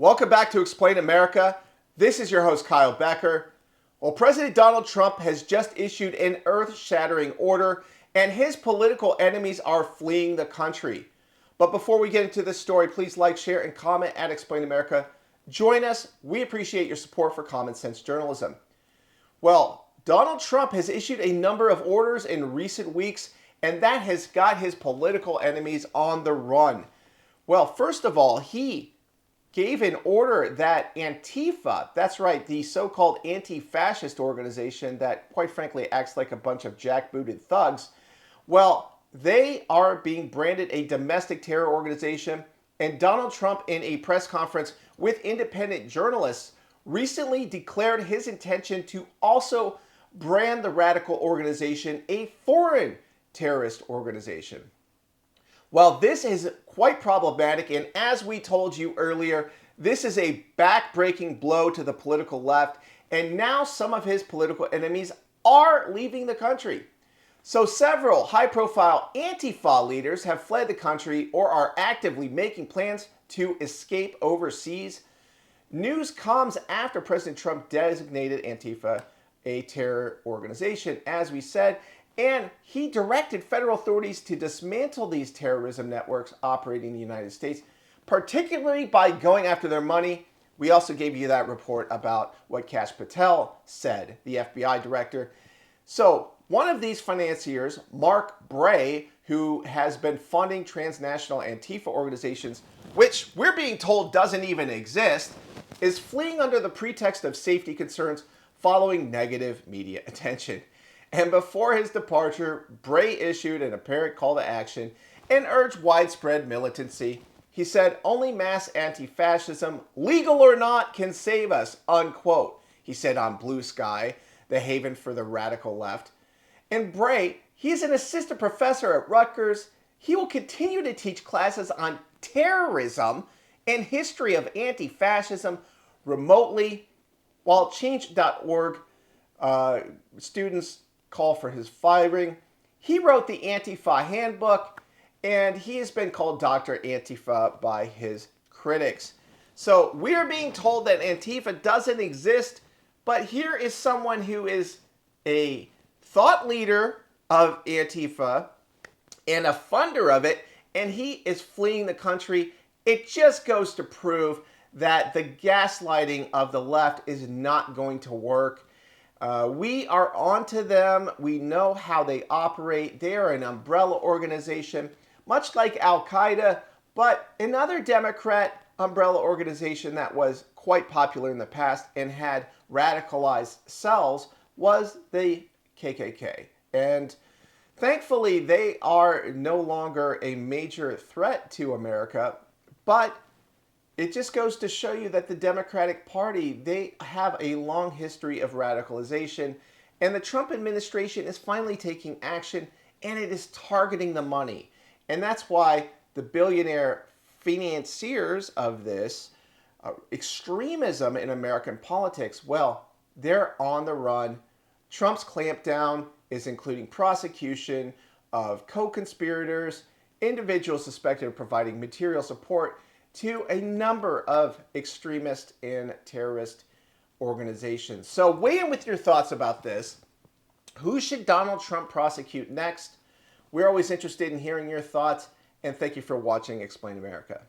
Welcome back to Explain America. This is your host, Kyle Becker. Well, President Donald Trump has just issued an earth-shattering order, and his political enemies are fleeing the country. But before we get into this story, please like, share, and comment at Explain America. Join us. We appreciate your support for common sense journalism. Well, Donald Trump has issued a number of orders in recent weeks, and that has got his political enemies on the run. Well, first of all, he gave an order that Antifa, that's right, the so-called anti-fascist organization that quite frankly acts like a bunch of jackbooted thugs, well, they are being branded a domestic terror organization, and Donald Trump, in a press conference with independent journalists, recently declared his intention to also brand the radical organization a foreign terrorist organization. Well, this is quite problematic, and as we told you earlier, this is a back-breaking blow to the political left, and now some of his political enemies are leaving the country. So several high-profile Antifa leaders have fled the country or are actively making plans to escape overseas. News comes after President Trump designated Antifa a terror organization, as we said, and he directed federal authorities to dismantle these terrorism networks operating in the United States, particularly by going after their money. We also gave you that report about what Kash Patel said, the FBI director. So one of these financiers, Mark Bray, who has been funding transnational Antifa organizations, which we're being told doesn't even exist, is fleeing under the pretext of safety concerns following negative media attention. And before his departure, Bray issued an apparent call to action and urged widespread militancy. He said, "Only mass anti-fascism, legal or not, can save us," unquote. He said on Blue Sky, the haven for the radical left. And Bray, he's an assistant professor at Rutgers. He will continue to teach classes on terrorism and history of anti-fascism remotely, while Change.org students call for his firing. He wrote the Antifa handbook, and he has been called Dr. Antifa by his critics. So we are being told that Antifa doesn't exist, but here is someone who is a thought leader of Antifa and a funder of it, and he is fleeing the country. It just goes to prove that the gaslighting of the left is not going to work. We are onto them. We know how they operate. They are an umbrella organization, much like Al-Qaeda, but another Democrat umbrella organization that was quite popular in the past and had radicalized cells was the KKK. And thankfully, they are no longer a major threat to America, but it just goes to show you that the Democratic Party, they have a long history of radicalization, and the Trump administration is finally taking action, and it is targeting the money. And that's why the billionaire financiers of this extremism in American politics, well, they're on the run. Trump's clampdown is including prosecution of co-conspirators, individuals suspected of providing material support to a number of extremist and terrorist organizations. So weigh in with your thoughts about this. Who should Donald Trump prosecute next? We're always interested in hearing your thoughts, and thank you for watching Explain America.